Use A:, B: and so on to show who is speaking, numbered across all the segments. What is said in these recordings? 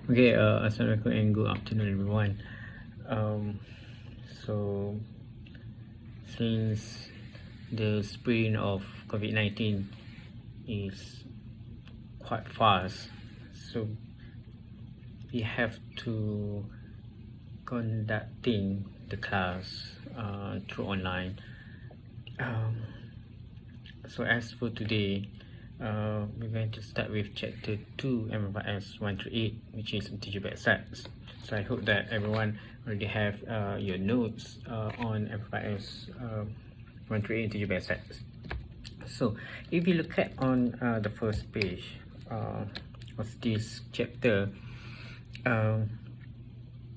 A: Okay, Assalamualaikum and good afternoon, everyone. So since the spreading of COVID-19 is quite fast, so we have to conducting the class through online. Um, so as for today, we're going to start with chapter 2 MFRS138, which is Intangible Assets. So I hope that everyone already have your notes on MFRS 138 Intangible Assets. So if you look at on the first page of this chapter, the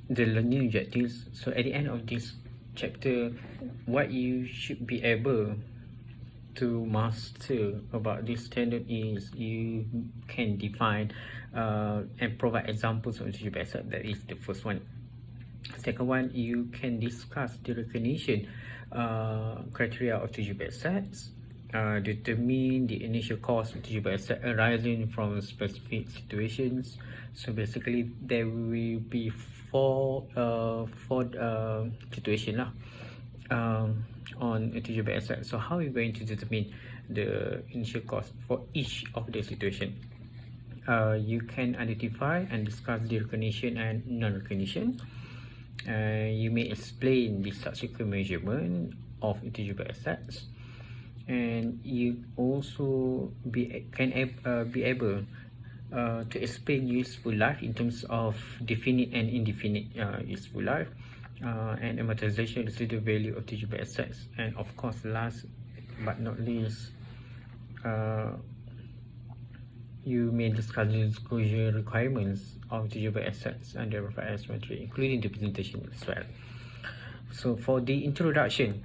A: learning objectives. So at the end of this chapter, what you should be able to master about this standard is you can define and provide examples of intangible asset. That is the first one. Second one, you can discuss the recognition criteria of intangible assets, determine the initial cost of intangible asset arising from specific situations. So basically there will be four situation lah on intangible asset. So how are you going to determine the initial cost for each of the situation? You can identify and discuss the recognition and non-recognition. You may explain the subsequent measurement of intangible assets, and you also be able to explain useful life in terms of definite and indefinite useful life, and amortization residual value of intangible assets, and of course last but not least, you may discuss the disclosure requirements of intangible assets under MFRS 138, including the presentation as well. So for the introduction,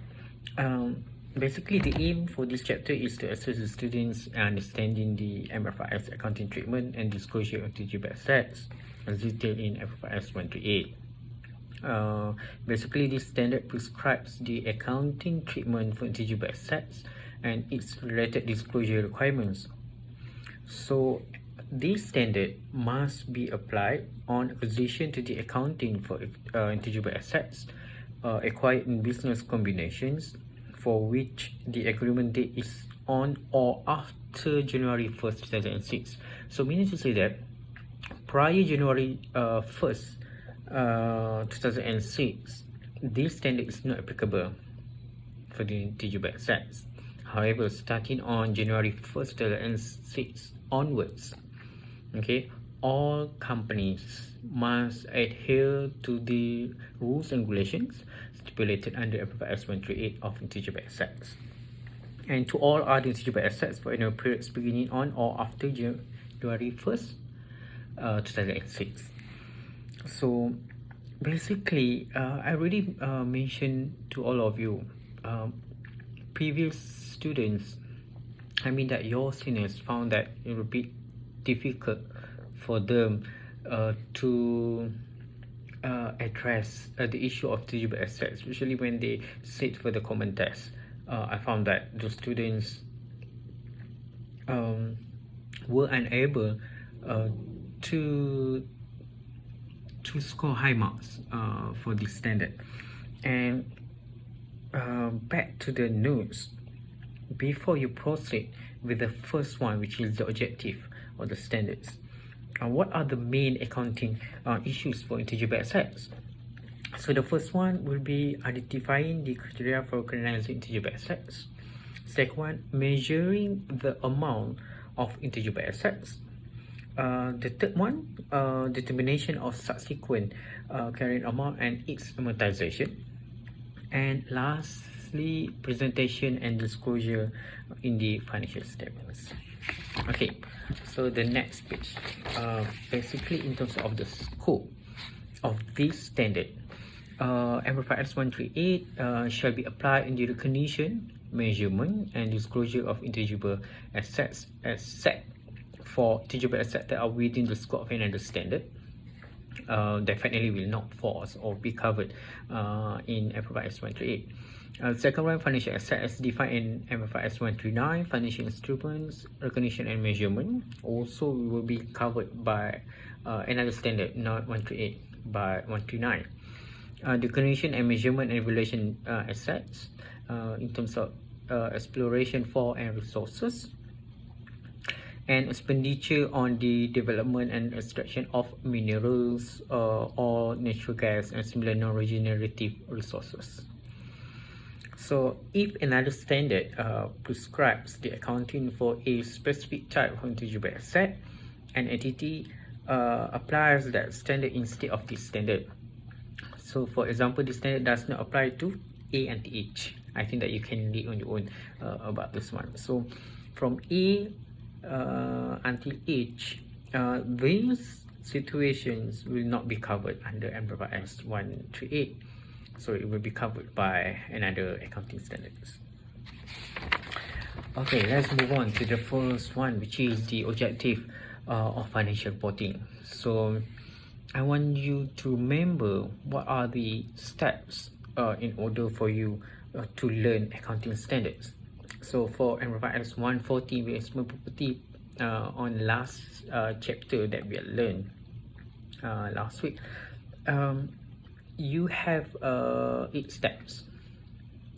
A: basically the aim for this chapter is to assist the students understanding the MFRS accounting treatment and disclosure of intangible assets as detailed in MFRS 138. Basically, this standard prescribes the accounting treatment for intangible assets and its related disclosure requirements. So this standard must be applied on acquisition to the accounting for intangible assets acquired in business combinations for which the agreement date is on or after January 1st, 2006. So meaning to say that prior January 1st, 2006, this standard is not applicable for the intangible assets. However, starting on January 1st, 2006 onwards, okay, all companies must adhere to the rules and regulations stipulated under MFRS 138 of intangible assets, and to all other intangible assets for annual periods beginning on or after January 1st, 2006. So basically, I already mentioned to all of you, previous students, I mean that your seniors found that it would be difficult for them to address the issue of intangible assets, especially when they sit for the common test. I found that the students were unable to score high marks for this standard. And back to the notes, before you proceed with the first one, which is the objective or the standards, what are the main accounting issues for intangible assets? So the first one will be identifying the criteria for recognizing intangible assets. Second one, measuring the amount of intangible assets. The third one, determination of subsequent carrying amount and its amortization. And lastly, presentation and disclosure in the financial statements. Okay, so the next page, basically in terms of the scope of this standard, MFRS 138 shall be applied in the recognition, measurement and disclosure of intangible assets as set for intangible assets that are within the scope of another standard. Definitely will not fall or be covered in MFRS 138. Second one, financial asset as defined in MFRS 139, financial instruments, recognition and measurement, also will be covered by another standard, not 138 but 139. Declaration and measurement and evaluation assets in terms of exploration for and resources, and expenditure on the development and extraction of minerals or natural gas and similar non-regenerative resources. So if another standard prescribes the accounting for a specific type of intangible asset, an entity applies that standard instead of this standard. So for example, this standard does not apply to A and H. I think that you can read on your own about this one. So from A until H, these situations will not be covered under MFRS 138. So it will be covered by another accounting standards. Okay, let's move on to the first one, which is the objective of financial reporting. So I want you to remember what are the steps in order for you to learn accounting standards. So for MFRS 140 investment property, on last chapter that we learned last week, you have 8 steps.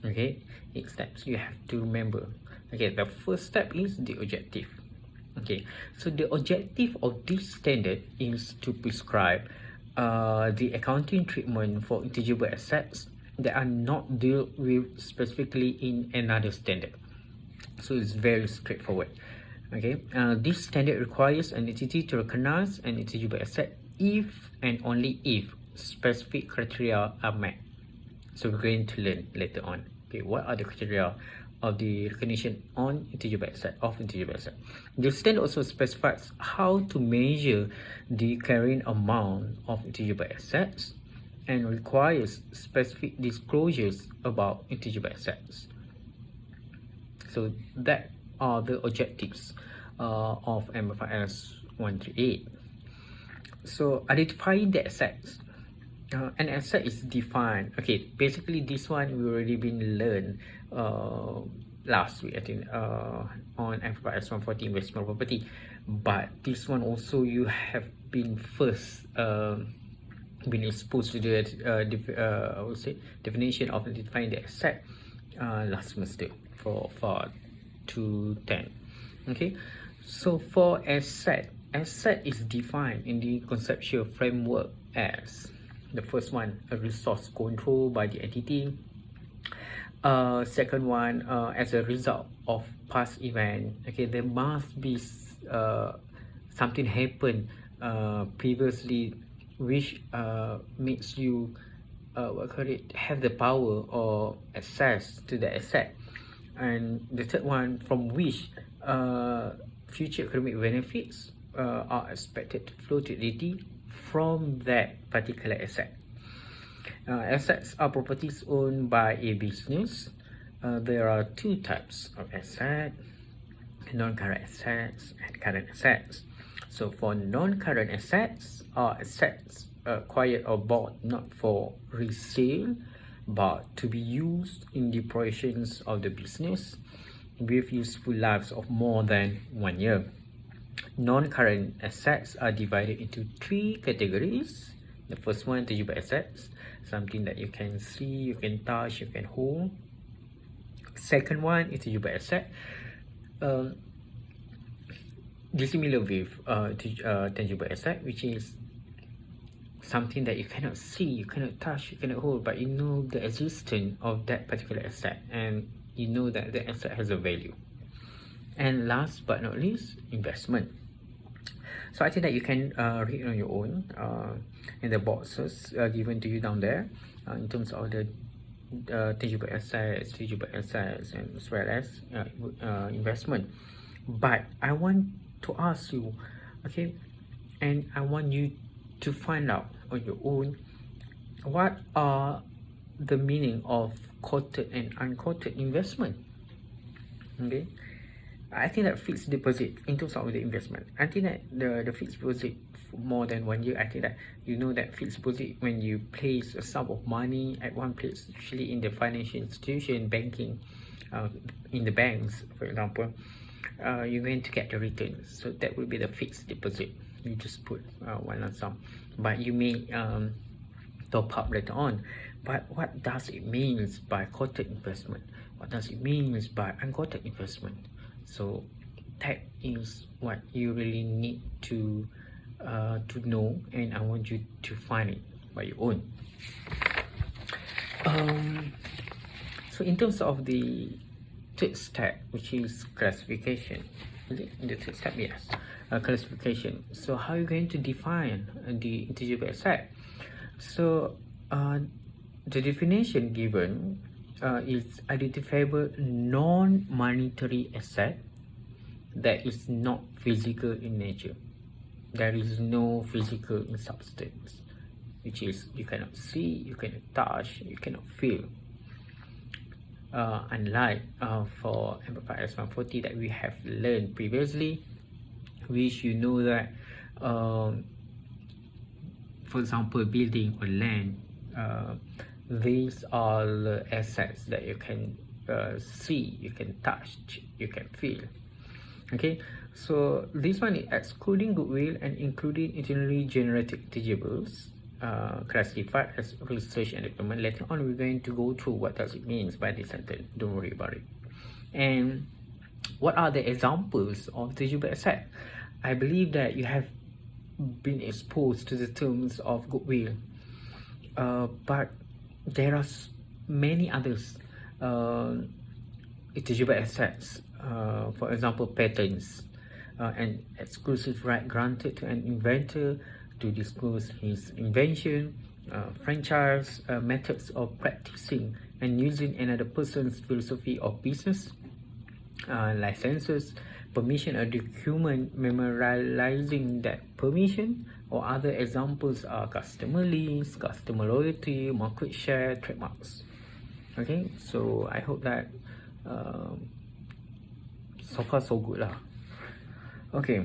A: Okay, 8 steps you have to remember. Okay, the first step is the objective. Okay, so the objective of this standard is to prescribe the accounting treatment for intangible assets that are not dealt with specifically in another standard. So it's very straightforward. Okay, this standard requires an entity to recognize an intangible asset if and only if specific criteria are met. So we're going to learn later on. Okay, what are the criteria of the recognition on intangible asset of intangible asset? The standard also specifies how to measure the carrying amount of intangible assets and requires specific disclosures about intangible assets. So that are the objectives of MFRS 138. So identifying the assets. An asset is defined. Okay, basically this one we already been learned last week, I think, on MFRS 140 investment property. But this one also you have been first been exposed to the I would say definition of defining the asset last semester for 210. Okay, so for asset is defined in the conceptual framework as the first one, a resource controlled by the entity. Second one, as a result of past event. Okay, there must be something happen previously which makes you have the power or access to the asset. And the third one, from which future economic benefits are expected to flow to the entity from that particular asset. Assets are properties owned by a business. There are 2 types of asset: non-current assets and current assets. So for non-current assets are assets acquired or bought not for resale but to be used in the operations of the business with useful lives of more than 1 year. Non-current assets are divided into 3 categories. The first one, tangible assets, something that you can see, you can touch, you can hold. Second one, intangible asset, dissimilar with tangible asset, which is something that you cannot see, you cannot touch, you cannot hold, but you know the existence of that particular asset and you know that the asset has a value. And last but not least, investment. So I think that you can read on your own in the boxes given to you down there in terms of the tangible assets, and as well as investment. But I want to ask you, okay, and I want you to find out on your own what are the meaning of quoted and unquoted investment. Okay, I think that fixed deposit in terms of the investment, I think that the fixed deposit for more than 1 year, I think that you know that fixed deposit, when you place a sum of money at one place, usually in the financial institution, banking, in the banks for example, you're going to get the returns. So that will be the fixed deposit. You just put one lump sum, but you may top up later on. But what does it mean by quoted investment? What does it mean by unquoted investment? So that is what you really need to know, and I want you to find it by your own. So in terms of the third step, which is classification, is it in the third step? Yes, classification. So how are you going to define the intangible asset? So the definition given is identifiable non-monetary asset that is not physical in nature. There is no physical in substance, which is you cannot see, you cannot touch, you cannot feel. Unlike for MFRS140 that we have learned previously, which you know that for example building or land, these are the assets that you can see, you can touch, you can feel. Okay, so this one is excluding goodwill and including internally generated intangibles, classified as research and development. Later on we're going to go through what does it means by this sentence, don't worry about it. And what are the examples of intangible asset? I believe that you have been exposed to the terms of goodwill, but there are many others intangible assets. For example, patents, an exclusive right granted to an inventor to disclose his invention, franchise, methods of practicing and using another person's philosophy of business, licenses, permission, a document memorializing that permission, or other examples are customer list, customer loyalty, market share, trademarks. Okay, so I hope that so far so good lah. Okay,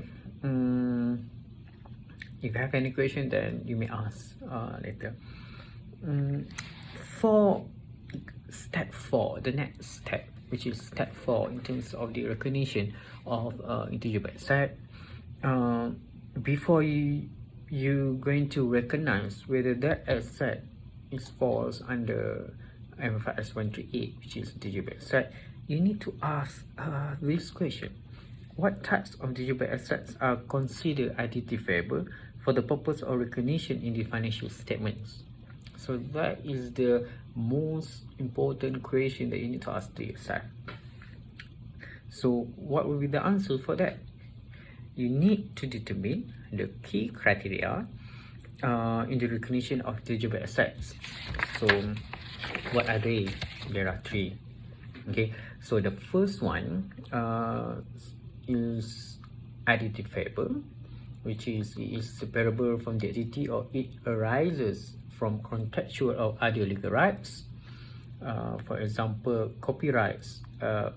A: if you have any question, then you may ask later. For step 4, the next step, which is step 4 in terms of the recognition of intangible asset, before you going to recognize whether that asset is falls under MFRS138, which is intangible asset, you need to ask this question: what types of intangible assets are considered identifiable for the purpose of recognition in the financial statements? So that is the most important question that you need to ask to yourself. So what will be the answer for that? You need to determine the key criteria in the recognition of intangible assets. So what are they? There are 3. Okay, so the first one is identifiable, which is separable from the entity or it arises from contractual or other legal rights. For example, copyrights,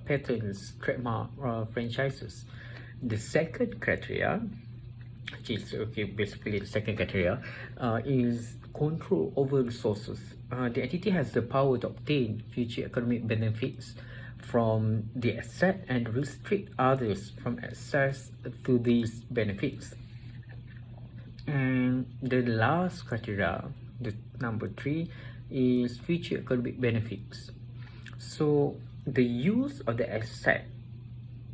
A: patents, trademark, franchises. The second criteria, which is basically the second criteria, is control over resources. The entity has the power to obtain future economic benefits from the asset and restrict others from access to these benefits. And the last criteria, the number 3, is future economic benefits. So the use of the asset,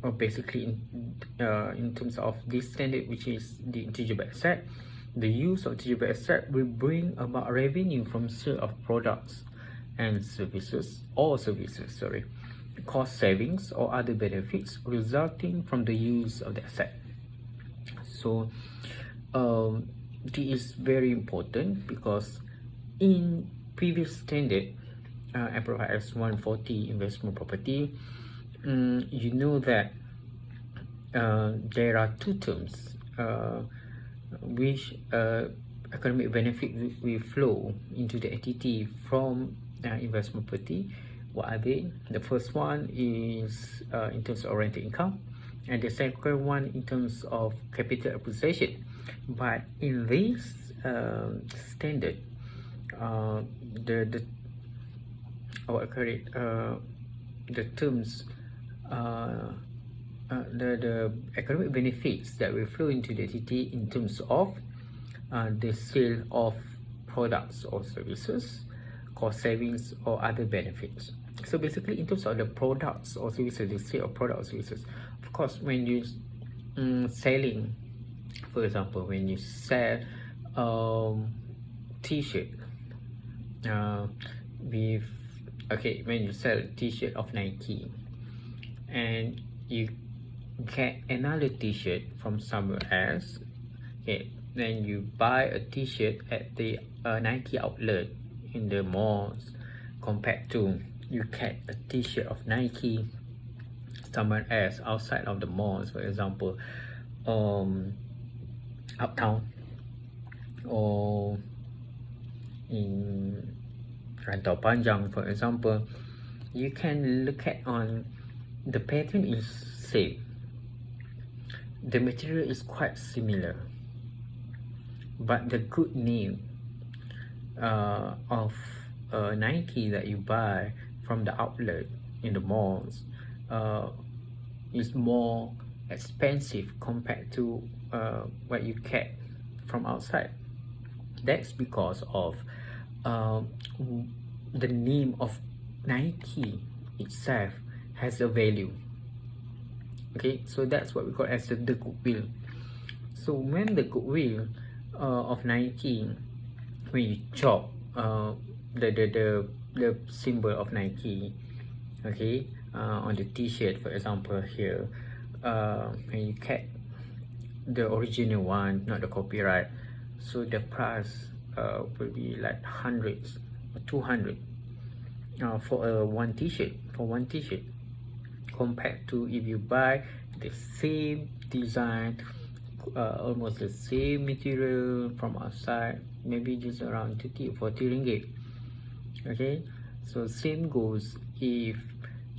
A: or basically in terms of this standard, which is the intangible asset, the use of intangible asset will bring about revenue from sale of products and services, cost savings or other benefits resulting from the use of the asset. So this is very important because in previous standard, MFRS140 investment property, you know that there are 2 terms which economic benefit will flow into the entity from investment property. What are they? The first one is in terms of rental income, and the second one in terms of capital appreciation. But in this standard, the terms the economic benefits that will flow into the entity in terms of the sale of products or services, cost savings, or other benefits. So basically, in terms of the products or services, the sale of products or services, of course, when you selling, for example, when you sell t-shirt with when you sell t-shirt of Nike and you get another t-shirt from somewhere else, then you buy a t-shirt at the Nike outlet in the malls, compared to you get a t-shirt of Nike somewhere else outside of the malls, for example uptown or in Rantau Panjang, for example. You can look at on the pattern is same, the material is quite similar, but the good name of Nike that you buy from the outlet in the malls is more expensive compared to what you get from outside. That's because of the name of Nike itself has a value. Okay, so that's what we call as the goodwill. So when the goodwill of Nike, when you chop the symbol of Nike, okay, on the t-shirt, for example, here, when you get the original one, not the copyright, so the price will be like hundreds or 200 for one t-shirt, compared to if you buy the same design, almost the same material from outside, maybe just around 30 or 40 ringgit. Okay, so same goes if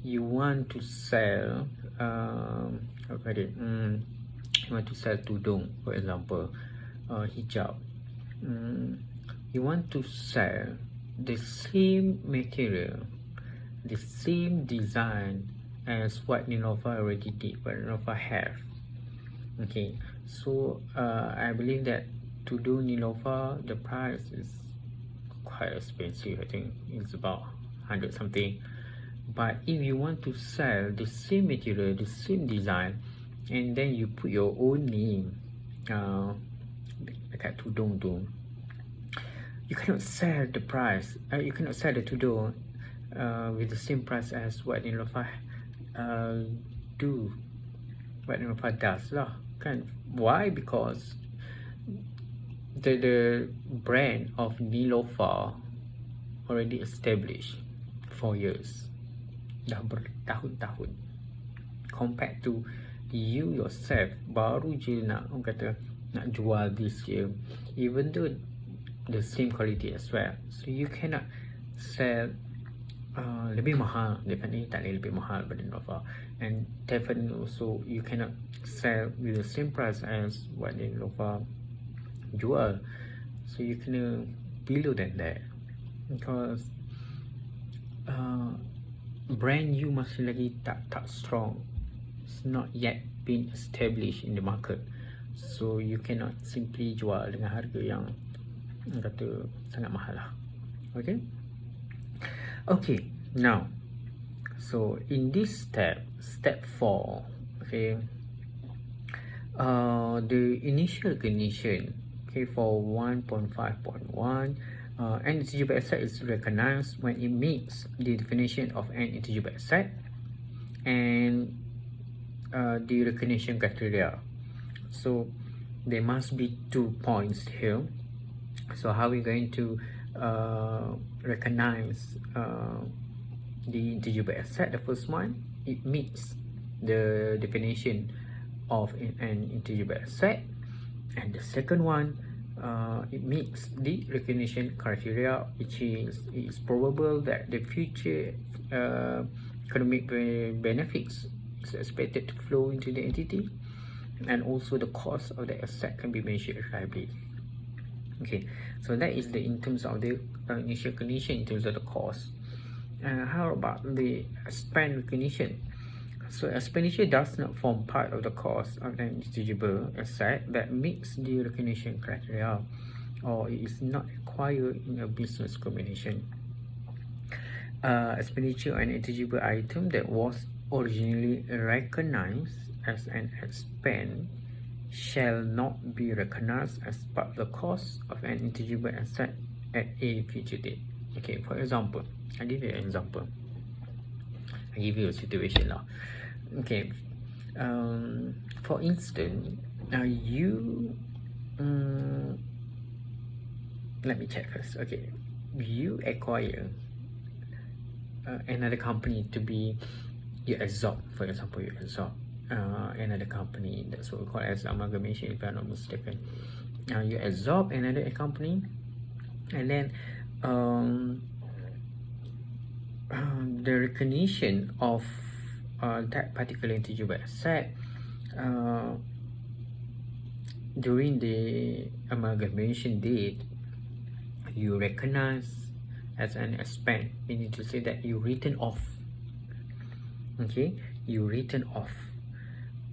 A: you want to sell you want to sell tudung, for example, hijab. You want to sell the same material, the same design as what Nilofa already did, what Nilofa have. Okay, so I believe that to do Nilofa, the price is quite expensive. I think it's about 100 something. But if you want to sell the same material, the same design, and then you put your own name dekat tudung tu, you cannot sell the price, you cannot sell the tudung with the same price as what Nilofa does lah, kan? Why? Because the brand of Nilofa already established for years, dah bertahun-tahun, compared to you yourself baru je nak jual this year, even though the same quality as well. So you cannot sell lebih mahal, definitely tak boleh lebih mahal daripada Nilofa, and definitely also you cannot sell with the same price as what Nilofa jual. So you kena below than that, because brand you masih lagi tak strong, it's not yet been established in the market, so you cannot simply jual dengan harga yang kata sangat mahal lah. Okay, now so in this step 4, okay, the initial condition, okay, for 1.5.1, an intangible asset is recognized when it meets the definition of an intangible asset and the recognition criteria. So there must be 2 points here. So how are we going to recognize the intangible asset? The first one, it meets the definition of an intangible asset, and the second one, it meets the recognition criteria, which is it's probable that the future economic benefits is expected to flow into the entity, and also the cost of the asset can be measured reliably. Okay, so that is in terms of the initial condition, in terms of the cost. How about the spend recognition? So expenditure does not form part of the cost of an intangible asset that meets the recognition criteria, or it is not required in a business combination. Expenditure on an intangible item that was originally recognized as an expense shall not be recognized as part of the cost of an intangible asset at a future date. Okay, for example, I give you an example. I give you a situation now. Okay, for instance, let me check first. Okay, you acquire another company to be, you absorb, for example, you absorb another company. That's what we call as amalgamation, if I'm not mistaken. You absorb another company, and then the recognition of that particular intangible asset during the amalgamation date, you recognize as an expense, meaning to say that you written off. Okay, you written off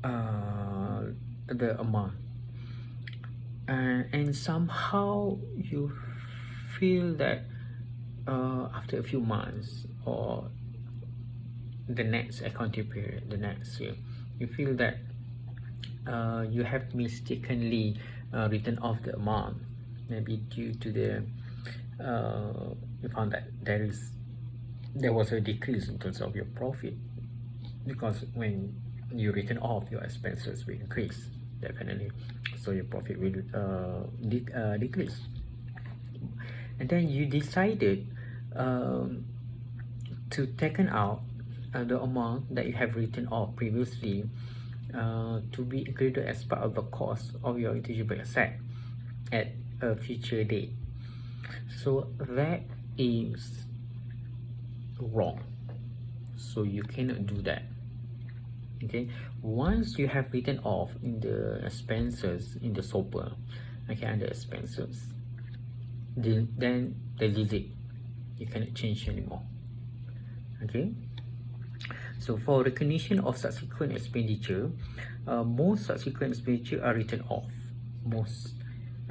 A: the amount, and somehow you feel that after a few months or the next accounting period, the next year, you feel that you have mistakenly written off the amount, maybe due to the you found that there was a decrease in terms of your profit, because when you written off, your expenses will increase definitely, so your profit will decrease. And then you decided to taken out the amount that you have written off previously to be included as part of the cost of your intangible asset at a future date. So that is wrong, so you cannot do that. Okay, once you have written off in the expenses in the SOPA, okay, under expenses, then that is it, you cannot change anymore. Okay, so for recognition of subsequent expenditure, most subsequent expenditure are written off. Most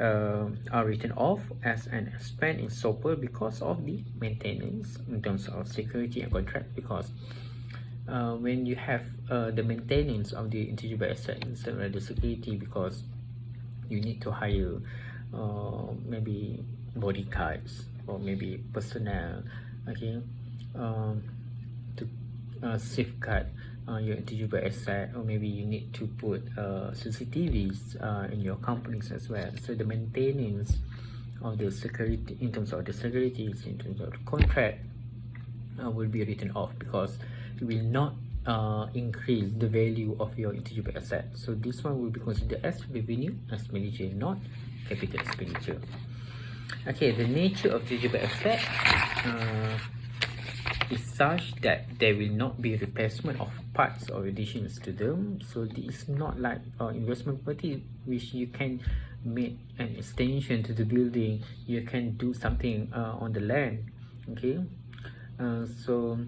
A: are written off as an expense in SOPA because of the maintenance in terms of security and contract. Because when you have the maintenance of the intangible asset instead of the security, because you need to hire maybe bodyguards or maybe personnel, okay, to safeguard your intangible asset, or maybe you need to put CCTVs in your companies as well. So the maintenance of the security, in terms of the securities, in terms of the contract, will be written off, because it will not increase the value of your intangible asset. So this one will be considered as revenue expenditure, not capital expenditure. Okay, the nature of intangible asset is such that there will not be replacement of parts or additions to them. So this is not like investment property, which you can make an extension to the building, you can do something on the land. Okay, so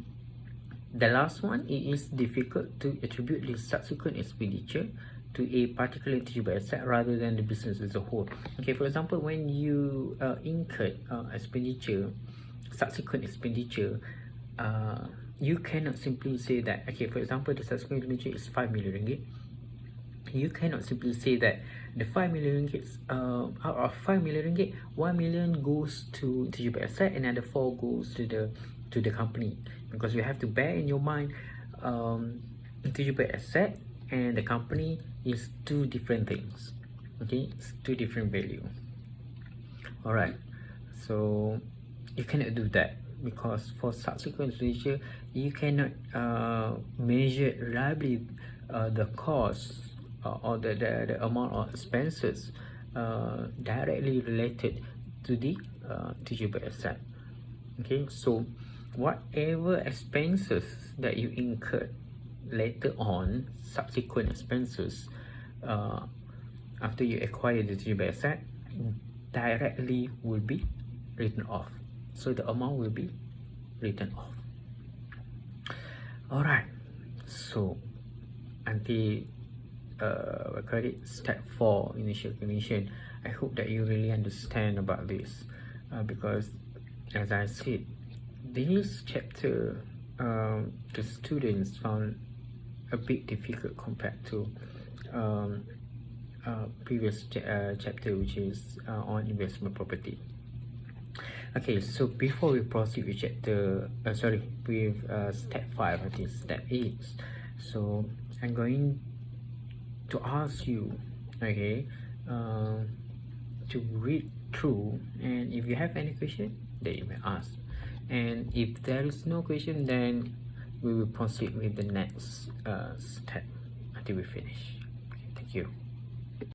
A: the last one, it is difficult to attribute the subsequent expenditure to a particular intangible asset rather than the business as a whole. Okay, for example, when you incurred expenditure, subsequent expenditure, you cannot simply say that, okay, for example, the subsequent expenditure is 5 million ringgit. You cannot simply say that the 5 million ringgit, out of 5 million ringgit, 1 million goes to intangible asset, another 4 goes to the company, because you have to bear in your mind intangible asset and the company is two different things. Okay, it's two different value. All right, so you cannot do that, because for subsequent expenditure you cannot measure reliably the cost or the amount of expenses directly related to the intangible asset. Okay, so whatever expenses that you incurred later on, subsequent expenses after you acquire the intangible asset, directly will be written off. So the amount will be written off. All right, So until step 4, initial condition, I hope that you really understand about this, because as I said, this chapter the students found a bit difficult compared to previous chapter, which is on investment property. Okay, so before we proceed with chapter with step 5, I think step 8, so I'm going to ask you, okay, to read through, and if you have any question, then you may ask, and if there is no question, then we will proceed with the next step until we finish. Okay, thank you.